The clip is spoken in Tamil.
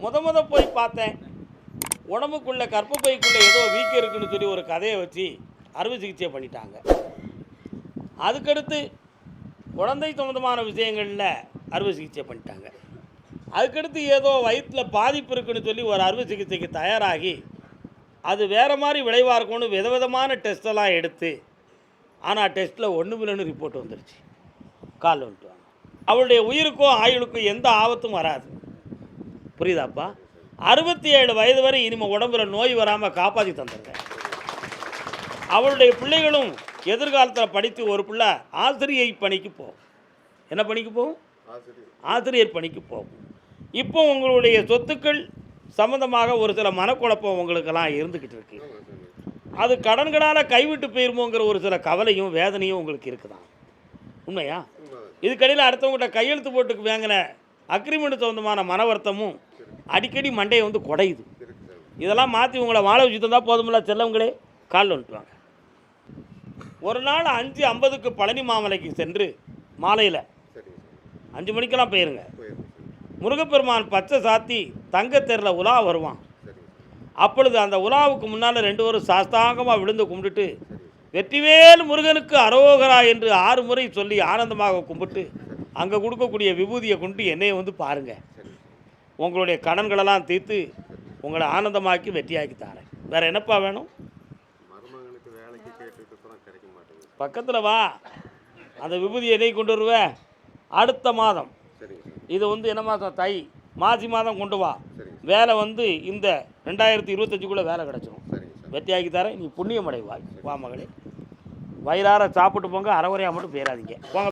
முத போய் பார்த்தேன். உடம்புக்குள்ள கர்ப்பப்பைக்குள்ளே ஏதோ வீக்கம் இருக்குன்னு சொல்லி ஒரு கதையை வச்சு அறுவை சிகிச்சை பண்ணிட்டாங்க. அதுக்கடுத்து குழந்தை சம்பந்தமான விஷயங்களில் அறுவை சிகிச்சை பண்ணிட்டாங்க. அதுக்கடுத்து ஏதோ வயிற்றில் பாதிப்பு இருக்குன்னு சொல்லி ஒரு அறுவை சிகிச்சைக்கு தயாராகி அது வேறு மாதிரி விளைவாக இருக்கும்னு விதவிதமான டெஸ்ட்டெல்லாம் எடுத்து, ஆனால் டெஸ்ட்டில் ஒன்றுமில்லைன்னு ரிப்போர்ட் வந்துருச்சு. கால் வந்துட்டு அவளுடைய உயிருக்கோ ஆயுளுக்கோ எந்த ஆபத்தும் வராது. புரியுதாப்பா? 67 வயது வரை இனிமேல் உடம்புல நோய் வராமல் காப்பாற்றி தந்துடுறேன். அவளுடைய பிள்ளைகளும் எதிர்காலத்தில் படித்து ஒரு பிள்ளை ஆசிரியை பணிக்கு போகும். என்ன பணிக்கு போகும்? ஆசிரியர் பணிக்கு போகும். இப்போ உங்களுடைய சொத்துக்கள் சம்மந்தமாக ஒரு சில மனக்குழப்பம் உங்களுக்கெல்லாம் இருந்துக்கிட்டு இருக்கு. அது கடன்களால் கைவிட்டு போயிருமோங்கிற ஒரு சில கவலையும் வேதனையும் உங்களுக்கு இருக்குதான். உண்மையா? இதுக்கடையில் அடுத்தவங்கள்ட்ட கையெழுத்து போட்டுக்கு வாங்கின அக்ரிமெண்ட் சம்மந்தமான மன வருத்தமும் அடிக்கடி மண்டையை வந்து குடையுது. இதெல்லாம் மாற்றி உங்களை வாழ வச்சு தந்தால் போதுமில்ல செல்லவங்களே. காலில் வந்துட்டுவாங்க. ஒரு நாள் 5:50க்கு பழனி மாமலைக்கு சென்று மாலையில் 5 மணிக்கெல்லாம் போயிருங்க. முருகப்பெருமான் பச்சை சாத்தி தங்கத்தேரில் உலா வருவான். அப்பொழுது அந்த உலாவுக்கு முன்னால் 2 பேரும் சாஸ்தாங்கமாக விழுந்து கும்பிட்டுட்டு வெற்றிவேல் முருகனுக்கு அரோகரா என்று 6 முறை சொல்லி ஆனந்தமாக கும்பிட்டு அங்கே கொடுக்கக்கூடிய விபூதியை கொண்டு என்னையை வந்து பாருங்கள். உங்களுடைய கடன்களெல்லாம் தீர்த்து உங்களை ஆனந்தமாக்கி வெற்றியாக்கி தாரேன். வேறு என்னப்பா வேணும்? பக்கத்தில் வா, அந்த விபூதியை என்னை கொண்டு வருவேன். அடுத்த மாதம் இது வந்து என்ன மாதம்? தை மாசி மாதம் கொண்டு வா. வேலை வந்து இந்த 2025க்குள்ளே வேலை கிடச்சிடும். வெற்றியாக்கி தரேன். நீ புண்ணியம் அடைவாய். வா மகளே, வயிறார சாப்பிட்டு போங்க. அரைகுறையாக மட்டும் போயிடாதீங்க. போங்க.